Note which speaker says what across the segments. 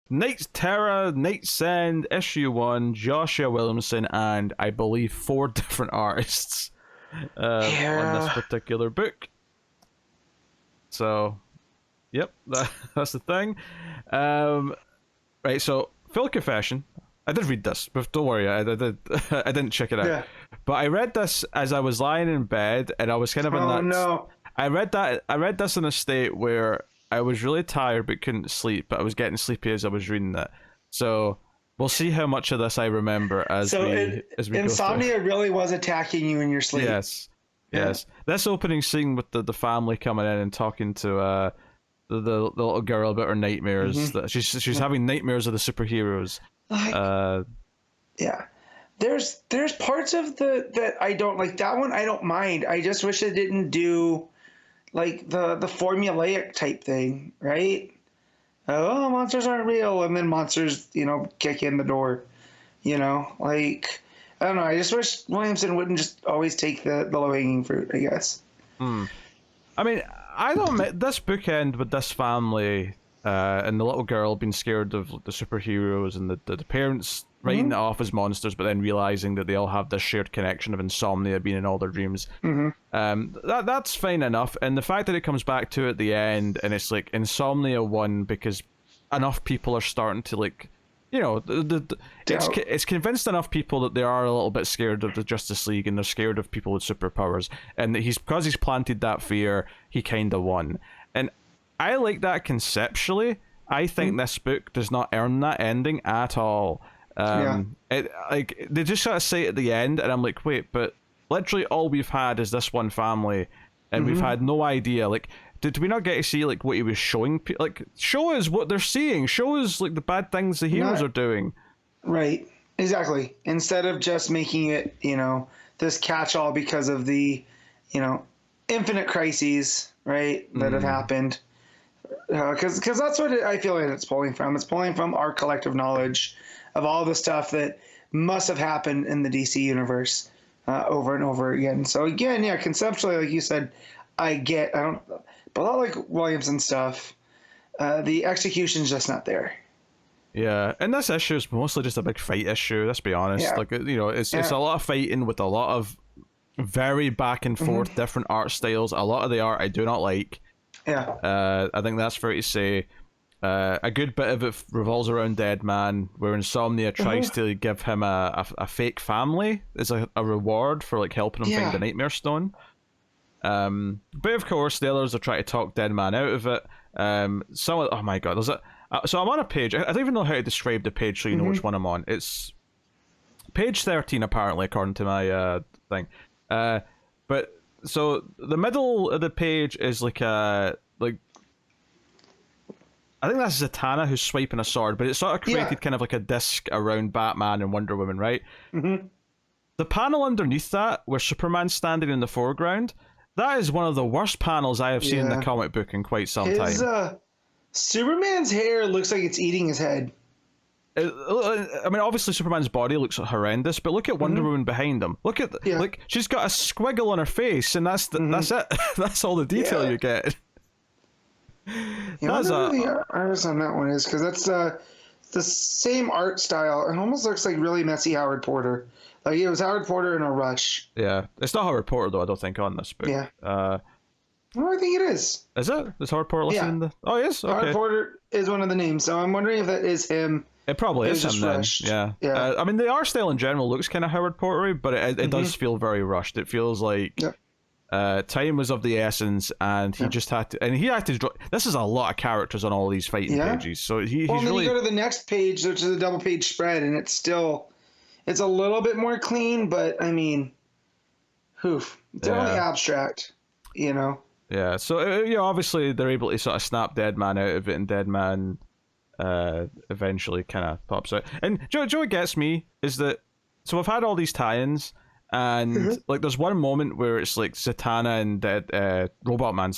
Speaker 1: Night's Terra, Night's End, issue 1, Joshua Williamson, and I believe 4 different artists on this particular book. So, yep, that's the thing. Right, so, full confession, I did read this, but don't worry, I didn't check it out.
Speaker 2: Yeah.
Speaker 1: But I read this as I was lying in bed, and I was kind of in that...
Speaker 2: No.
Speaker 1: I read this in a state where I was really tired but couldn't sleep, but I was getting sleepy as I was reading it. So we'll see how much of this I remember as we
Speaker 2: insomnia really was attacking you in your sleep.
Speaker 1: Yes. This opening scene with the family coming in and talking to the little girl about her nightmares. That she's having nightmares of the superheroes.
Speaker 2: Yeah. There's parts of that I don't like. That one I don't mind. I just wish it didn't do like the formulaic type thing, right? Oh, monsters aren't real, and then monsters, kick in the door. Like, I don't know. I just wish Williamson wouldn't just always take the low-hanging fruit, I guess.
Speaker 1: I mean, I don't... This bookend with this family and the little girl being scared of the superheroes and the parents writing it off as monsters, but then realizing that they all have this shared connection of insomnia being in all their dreams. That's fine enough. And the fact that it comes back to at the end and it's like insomnia won because enough people are starting to like, it's convinced enough people that they are a little bit scared of the Justice League and they're scared of people with superpowers. And that because he's planted that fear, he kind of won. And I like that conceptually. I think this book does not earn that ending at all. They just sort of say it at the end, and I'm like, wait, but literally all we've had is this one family, and we've had no idea. Like, did we not get to see like what he was showing? Like, show us what they're seeing. Show us like the bad things the heroes are doing. Right.
Speaker 2: Exactly. Instead of just making it, this catch-all because of the, infinite crises, right, that have happened. Because that's what I feel like it's pulling from. It's pulling from our collective knowledge of all the stuff that must have happened in the DC universe over and over again. So again, yeah, conceptually, like you said, but a lot like Williamson stuff, the execution's just not there.
Speaker 1: Yeah, and this issue is mostly just a big fight issue. Let's be honest. Yeah. Like it's a lot of fighting with a lot of very back and forth different art styles. A lot of the art I do not like.
Speaker 2: Yeah.
Speaker 1: I think that's fair to say. A good bit of it revolves around Deadman, where Insomnia tries to give him a fake family as a reward for like helping him find the Nightmare Stone. But of course, the others are trying to talk Deadman out of it. Oh my god, there's so I'm on a page. I don't even know how to describe the page, so you know which one I'm on. It's page 13, apparently, according to my thing. But so the middle of the page is like I think that's Zatanna who's swiping a sword, but it's sort of created kind of like a disc around Batman and Wonder Woman, right? The panel underneath that, where Superman's standing in the foreground, that is one of the worst panels I have seen in the comic book in quite some time.
Speaker 2: Superman's hair looks like it's eating his head.
Speaker 1: I mean, obviously Superman's body looks horrendous, but look at Wonder Woman behind him. Look at like she's got a squiggle on her face, and that's it. That's all the detail you get.
Speaker 2: I wonder who the artist on that one is, because that's the same art style. It almost looks like really messy Howard Porter. Like it was Howard Porter in a rush.
Speaker 1: Yeah, it's not Howard Porter though. I don't think on this book.
Speaker 2: Yeah. I think it is.
Speaker 1: Is it? Is Howard Porter listed in the? Oh, yes. Okay.
Speaker 2: Howard Porter is one of the names, so I'm wondering if that is him.
Speaker 1: It probably is him then. Yeah. I mean, the art style in general looks kind of Howard Porter-y, but it does feel very rushed. It feels like. Time was of the essence, and he just had to, draw. This is a lot of characters on all these fighting pages, so he's
Speaker 2: then
Speaker 1: really.
Speaker 2: You go to the next page, which is a double page spread, and it's a little bit more clean, but I mean, definitely abstract,
Speaker 1: Yeah, so obviously they're able to sort of snap Deadman out of it, and Deadman eventually kind of pops out. And Joe, what gets me is that so we've had all these tie-ins. And like, there's one moment where it's like Zatanna and Robot Man,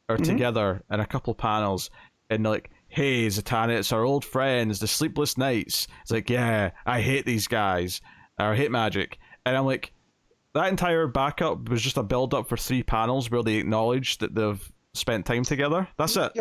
Speaker 1: are together in a couple panels, and they're like, "Hey, Zatanna, it's our old friends, the Sleepless Nights." It's like, "Yeah, I hate these guys, or I hate magic," and I'm like, that entire backup was just a build-up for 3 panels where they acknowledge that they've spent time together. That's it.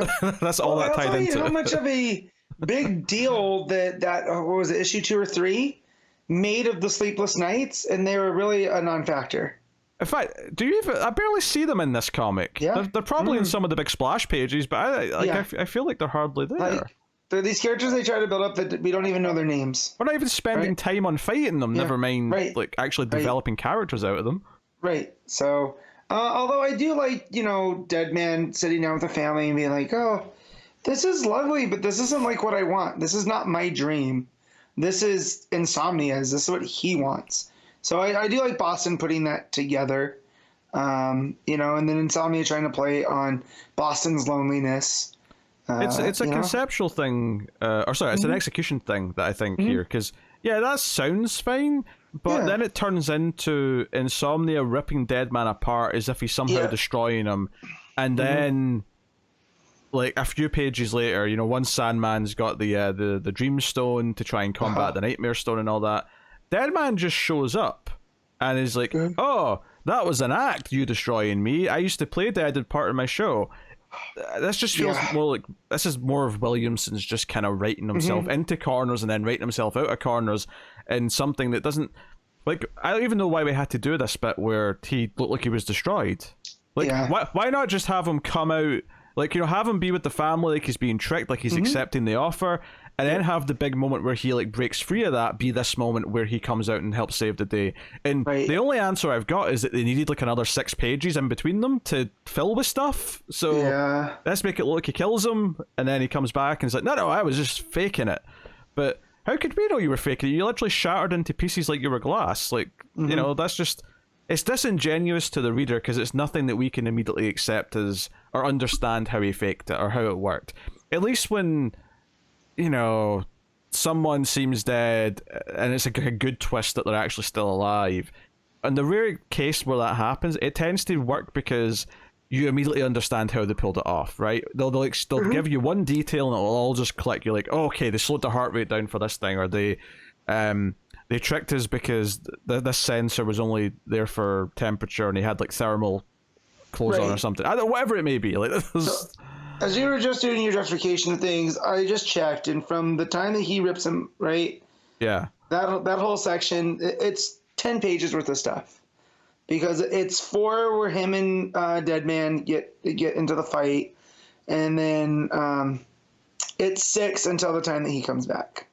Speaker 1: That's all that tied into.
Speaker 2: How much of a big deal that what was it, issue 2 or 3 made of the Sleepless Nights, and they were really a non-factor.
Speaker 1: In fact, I barely see them in this comic.
Speaker 2: Yeah.
Speaker 1: They're probably in some of the big splash pages, but I feel like they're hardly there.
Speaker 2: Like, they're these characters they try to build up that we don't even know their names.
Speaker 1: We're not even spending time on fighting them, never mind like actually developing characters out of them.
Speaker 2: Right. So, although I do like, Dead Man sitting down with the family and being like, oh, this is lovely, but this isn't like what I want. This is not my dream. This is Insomnia's. This is what he wants. So I do like Boston putting that together, and then Insomnia trying to play on Boston's loneliness.
Speaker 1: It's a conceptual thing, it's an execution thing that I think here, because that sounds fine, but then it turns into Insomnia ripping Deadman apart as if he's somehow destroying him, and then like a few pages later, once Sandman's got the Dream Stone to try and combat the Nightmare Stone and all that, Deadman just shows up and is like, oh, that was an act, you destroying me. I used to play Dead as part of my show. This just feels more like this is more of Williamson's just kind of writing himself into corners and then writing himself out of corners in something that doesn't, like, I don't even know why we had to do this bit where he looked like he was destroyed. Like, why not just have him come out, like, have him be with the family like he's being tricked, like he's accepting the offer, and then have the big moment where he like breaks free of that be this moment where he comes out and helps save the day. And the only answer I've got is that they needed like another 6 pages in between them to fill with stuff. So let's make it look like he kills him, and then he comes back and it's like, no, I was just faking it. But how could we know you were faking it? You literally shattered into pieces like you were glass. Like, that's just... It's disingenuous to the reader because it's nothing that we can immediately accept as or understand how he faked it or how it worked. At least when, someone seems dead and it's a good twist that they're actually still alive. In the rare case where that happens, it tends to work because you immediately understand how they pulled it off, right? They'll give you one detail and it'll all just click. You're like, oh, okay, they slowed the heart rate down for this thing, or they tricked us because this sensor was only there for temperature and he had like thermal clothes on or something. I don't know, whatever it may be. Like,
Speaker 2: so, as you were just doing your justification of things, I just checked, and from the time that he rips him, right?
Speaker 1: Yeah.
Speaker 2: That whole section, it's 10 pages worth of stuff, because it's 4 where him and Deadman get into the fight, and then it's 6 until the time that he comes back.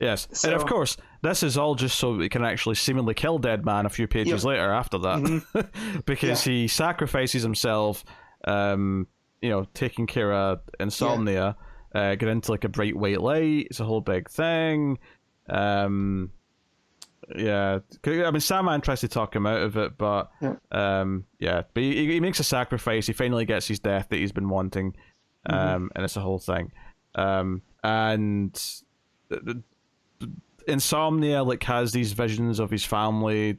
Speaker 1: Yes, so, and of course, this is all just so we can actually seemingly kill Deadman a few pages later after that, because he sacrifices himself, taking care of Insomnia, get into like a bright white light. It's a whole big thing. I mean, Sandman tries to talk him out of it, but but he makes a sacrifice. He finally gets his death that he's been wanting, and it's a whole thing. And Insomnia like has these visions of his family.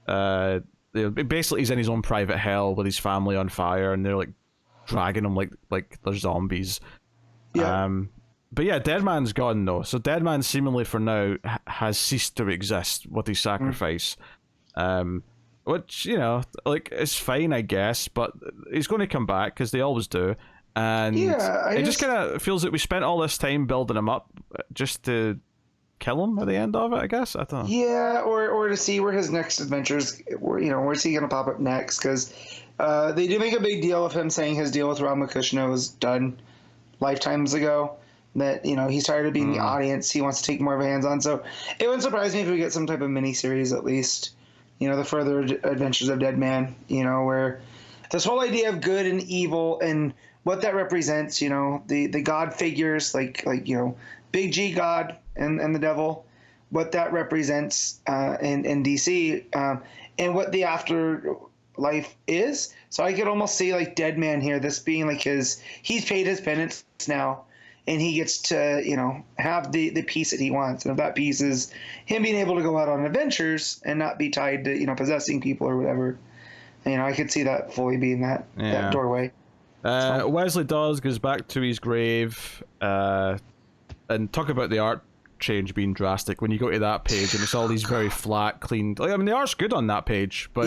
Speaker 1: Basically, he's in his own private hell with his family on fire, and they're like dragging him like they're zombies. But Deadman's gone though, so Deadman seemingly for now has ceased to exist with his sacrifice. Which is fine, I guess, but he's going to come back because they always do. And it just kind of feels that we spent all this time building him up just to kill him at the end of it, I guess. I don't know. Yeah,
Speaker 2: or to see where his next adventures, where's he going to pop up next? Because they do make a big deal of him saying his deal with Ramakrishna was done lifetimes ago. That, he's tired of being the audience. He wants to take more of a hands-on. So it wouldn't surprise me if we get some type of mini-series at least. The further adventures of Deadman, where this whole idea of good and evil and what that represents, the God figures, like Big G God and the devil, what that represents in DC, and what the afterlife is. So I could almost see like Deadman here, this being like he's paid his penance now, and he gets to, have the peace that he wants. And if that peace is him being able to go out on adventures and not be tied to, possessing people or whatever, I could see that fully being that doorway.
Speaker 1: Wesley Dawes goes back to his grave, and talk about the art change being drastic when you go to that page and it's all these very flat, clean. Like, I mean, the art's good on that page, but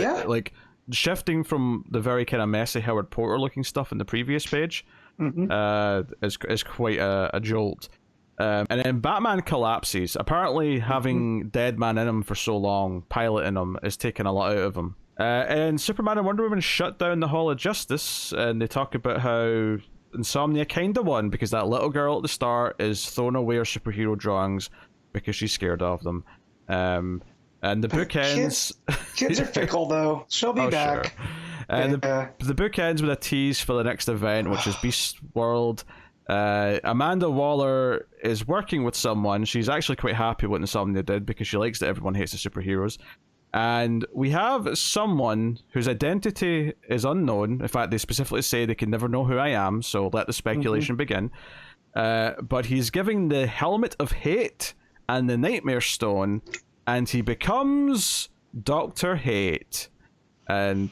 Speaker 1: shifting from the very kind of messy Howard Porter looking stuff in the previous page is quite a jolt. And then Batman collapses. Apparently, having Deadman in him for so long, piloting him, is taking a lot out of him. And Superman and Wonder Woman shut down the Hall of Justice, and they talk about how Insomnia kinda won because that little girl at the start is throwing away her superhero drawings because she's scared of them. And the book ends.
Speaker 2: Kids are fickle, though. She'll be back.
Speaker 1: Sure. And the book ends with a tease for the next event, which is Beast World. Amanda Waller is working with someone. She's actually quite happy what Insomnia did because she likes that everyone hates the superheroes. And we have someone whose identity is unknown. In fact, they specifically say they can never know who I am, so let the speculation begin. But he's giving the Helmet of Hate and the Nightmare Stone, and he becomes Dr. Hate. And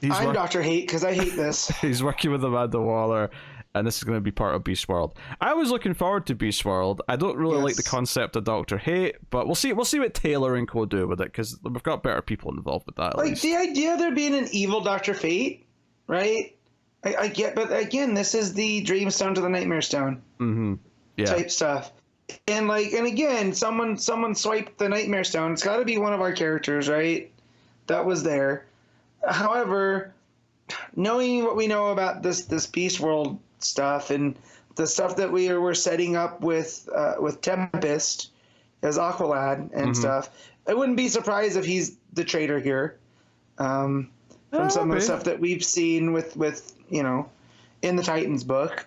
Speaker 2: I'm Dr. Hate because I hate this.
Speaker 1: He's working with Amanda Waller, and this is going to be part of Beast World. I was looking forward to Beast World. I don't really like the concept of Dr. Hate, but we'll see what Taylor and co do with it, because we've got better people involved with that.
Speaker 2: Like, the idea of there being an evil Dr. Fate, right? I get, but again, this is the Dream Stone to the Nightmare Stone type stuff. And again, someone swiped the Nightmare Stone. It's got to be one of our characters, right? That was there. However, knowing what we know about this Beast World stuff and the stuff that we're setting up with Tempest as Aqualad and stuff, I wouldn't be surprised if he's the traitor here. From some of the stuff that we've seen with in the Titans book.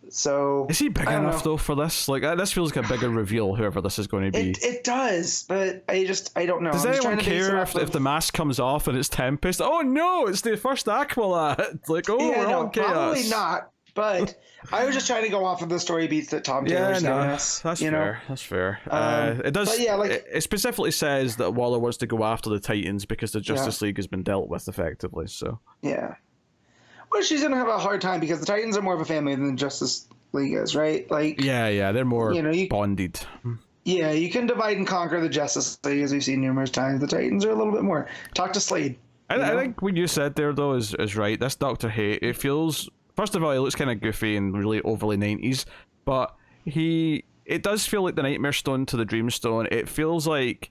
Speaker 2: So
Speaker 1: is he big enough though for this? Like, this feels like a bigger reveal, whoever this is going to be.
Speaker 2: It does, but I don't know.
Speaker 1: Does anyone care if the mask comes off and it's Tempest? Oh no, it's the first Aqualad. Like, we're all chaos.
Speaker 2: Probably not. But I was just trying to go off of the story beats that Tom Taylor's given us.
Speaker 1: That's fair. That's fair. It does. But yeah, it specifically says that Waller wants to go after the Titans because the Justice League has been dealt with effectively. So
Speaker 2: yeah. Well, she's gonna have a hard time because the Titans are more of a family than the Justice League is, right? Like, yeah,
Speaker 1: they're more bonded.
Speaker 2: Yeah, you can divide and conquer the Justice League, as we've seen numerous times. The Titans are a little bit more. Talk to Slade.
Speaker 1: I think what you said there though is right. This Dr. Hate, it feels, first of all, he looks kind of goofy and really overly 90s, but it does feel like the Nightmare Stone to the Dream Stone. It feels like,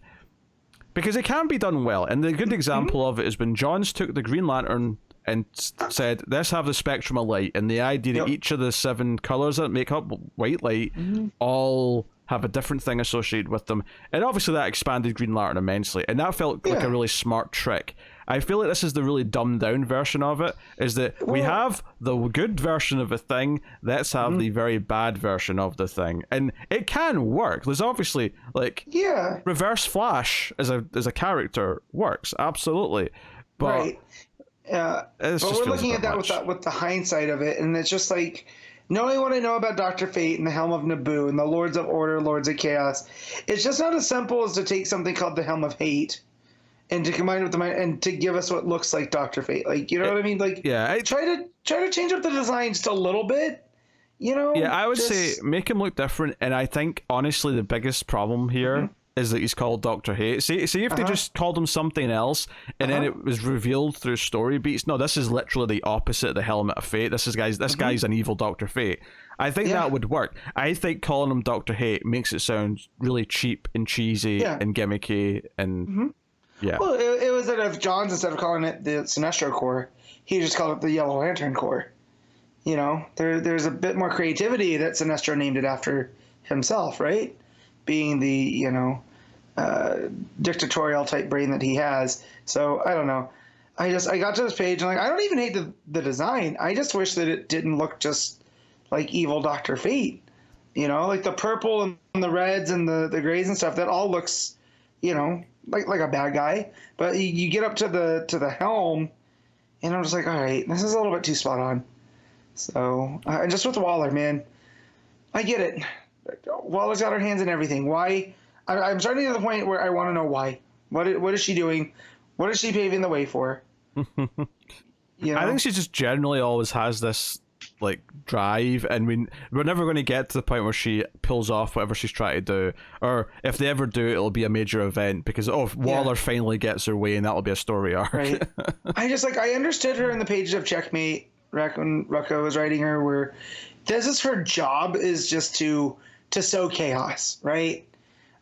Speaker 1: because it can be done well, and the good example of it is when Johns took the Green Lantern and said, let's have the spectrum of light, and the idea that each of the 7 colors that make up white light all have a different thing associated with them, and obviously that expanded Green Lantern immensely, and that felt like a really smart trick. I feel like this is the really dumbed down version of it, is that we have the good version of a thing, let's have the very bad version of the thing, and it can work. There's obviously Reverse Flash as a character works absolutely, but
Speaker 2: right. But we're looking at that with the hindsight of it, and it's just like, knowing what I know about Dr. Fate and the Helm of Naboo and the Lords of Order, Lords of Chaos, it's just not as simple as to take something called the Helm of Hate and to combine it with the mind and to give us what looks like Dr. Fate. Like, you know what I mean? Like, try to change up the design just a little bit. Yeah,
Speaker 1: I would say make him look different, and I think honestly the biggest problem here is that he's called Dr. Hate. See if they just called him something else, and then it was revealed through story beats. No, this is literally the opposite of the Helmet of Fate. This guy's an evil Dr. Fate. I think that would work. I think calling him Dr. Hate makes it sound really cheap and cheesy and gimmicky, and
Speaker 2: Well, it was that if Johns, instead of calling it the Sinestro Corps, he just called it the Yellow Lantern Corps. There's a bit more creativity that Sinestro named it after himself, right? Being the dictatorial type brain that he has. So I don't know. I got to this page and I don't even hate the design. I just wish that it didn't look just like evil Dr. Fate. Like the purple and the reds and the grays and stuff. That all looks, like a bad guy. But you get up to the helm, and I'm just like, all right, this is a little bit too spot on. So just with Waller, man, I get it. Waller's got her hands in everything. Why? I'm starting to the point where I want to know why. What is she doing? What is she paving the way for?
Speaker 1: I think she just generally always has this like drive, and we're never going to get to the point where she pulls off whatever she's trying to do, or if they ever do, it'll be a major event because if Waller finally gets her way, and that'll be a story arc.
Speaker 2: Right. I understood her in the pages of Checkmate when Rucka was writing her, where this is her job, is just to sow chaos, right?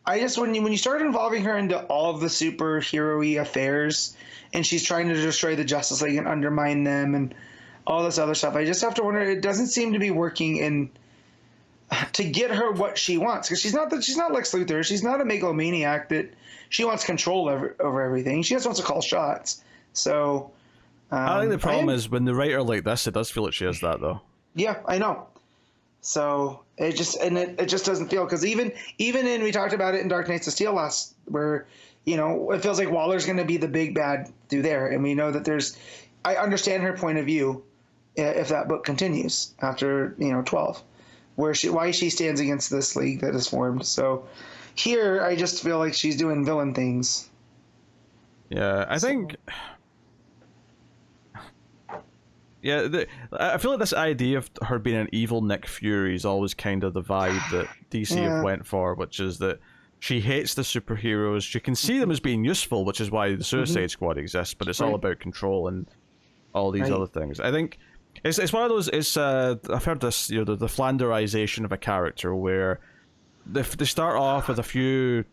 Speaker 2: I just when you start involving her into all of the superhero-y affairs, and she's trying to destroy the Justice League and undermine them and all this other stuff, I just have to wonder, it doesn't seem to be working to get her what she wants, because she's not Lex Luthor, she's not a megalomaniac that she wants control over everything. She just wants to call shots. So
Speaker 1: I think the problem is when the writer like this, it does feel like she has that though.
Speaker 2: Yeah, I know. So it just doesn't feel, because even in, we talked about it in Dark Knights of Steel last, where it feels like Waller's going to be the big bad through there, and we know that I understand her point of view if that book continues after 12, why she stands against this league that is formed. So here I just feel like she's doing villain things.
Speaker 1: Yeah, I think. Yeah, I feel like this idea of her being an evil Nick Fury is always kind of the vibe that DC have went for, which is that she hates the superheroes. She can see them as being useful, which is why the Suicide Squad exists, but it's all about control and all these other things. I think it's one of those. I've heard this, the Flanderization of a character where they start off with a few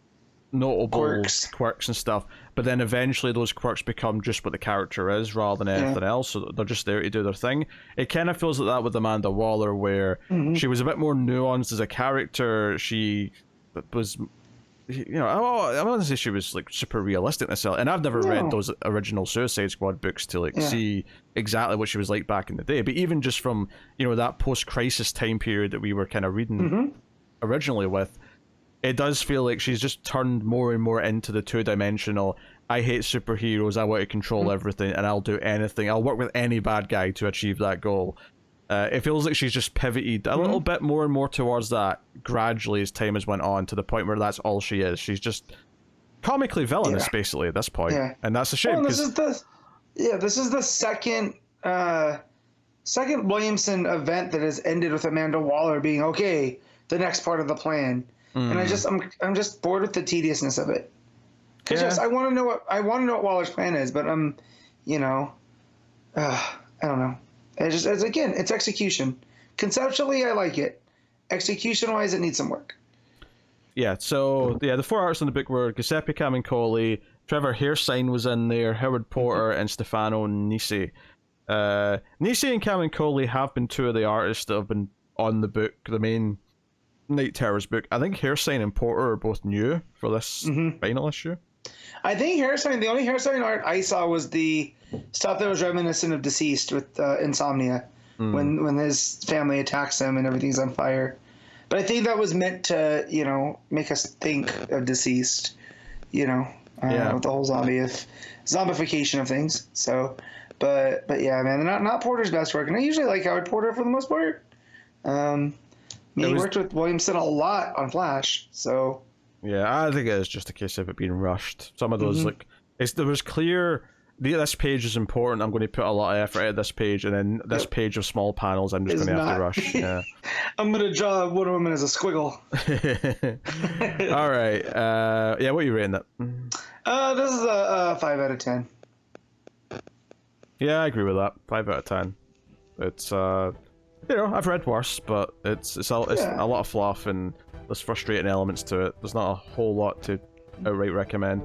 Speaker 1: notable quirks and stuff, but then eventually those quirks become just what the character is rather than anything else, so they're just there to do their thing. It kind of feels like that with Amanda Waller, where she was a bit more nuanced as a character. She was, I don't want to say she was like super realistic necessarily, and I've never read those original Suicide Squad books to see exactly what she was like back in the day, but even just from that post-crisis time period that we were kind of reading originally with, it does feel like she's just turned more and more into the two-dimensional, I hate superheroes, I want to control everything, and I'll do anything. I'll work with any bad guy to achieve that goal. It feels like she's just pivoted a little bit more and more towards that gradually as time has went on, to the point where that's all she is. She's just comically villainous basically at this point. And that's a shame.
Speaker 2: Well, this is the second Williamson event that has ended with Amanda Waller being the next part of the plan. And I'm just bored with the tediousness of it. Because I want to know what Waller's plan is, but I don't know. It's execution. Conceptually, I like it. Execution-wise, it needs some work.
Speaker 1: Yeah. So the four artists in the book were Giuseppe Camuncoli, Trevor Hairsine was in there, Howard Porter, and Stefano Nisi. Nisi and Camuncoli have been two of the artists that have been on the book, the main Night Terrors book. I think Hairsine and Porter are both new for this final issue.
Speaker 2: I think the only Hairsine art I saw was the stuff that was reminiscent of Deceased with Insomnia, when his family attacks him and everything's on fire. But I think that was meant to, make us think of Deceased, with the whole zombification of things. So, but yeah, man, not Porter's best work. And I usually like Howard Porter for the most part. He worked with Williamson a lot on Flash, so...
Speaker 1: Yeah, I think it is just a case of it being rushed. Some of those, there was clear... This page is important, I'm going to put a lot of effort into this page, and then this page of small panels I'm just going to have to rush. Yeah.
Speaker 2: I'm going to draw one of them as a squiggle.
Speaker 1: Alright, what are you rating it?
Speaker 2: This is a 5 out of 10.
Speaker 1: Yeah, I agree with that. 5 out of 10. It's, I've read worse, but it's a lot of fluff and there's frustrating elements to it. There's not a whole lot to outright recommend.